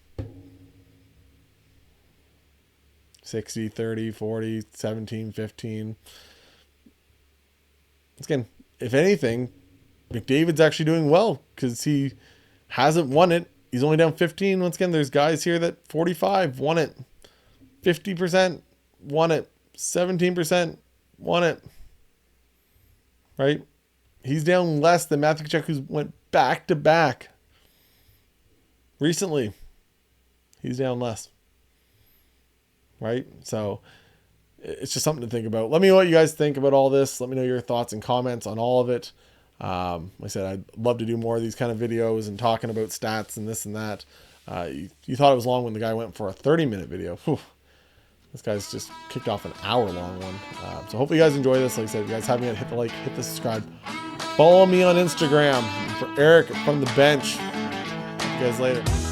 60, 30, 40, 17, 15. Again, if anything, McDavid's actually doing well because he hasn't won it. He's only down 15. Once again, there's guys here that 45 won it. 50% won it. 17% won it. Right? He's down less than Matthew Tkachuk, who's went back to back recently. He's down less. Right? So it's just something to think about. Let me know what you guys think about all this. Let me know your thoughts and comments on all of it. Like I said, I'd love to do more of these kind of videos and talking about stats and this and that. You thought it was long when the guy went for a 30-minute video. Whew. This guy's just kicked off an hour-long one. So hopefully you guys enjoy this. Like I said, if you guys haven't yet, hit the like, hit the subscribe. Follow me on Instagram. For Eric from the bench. See you guys later.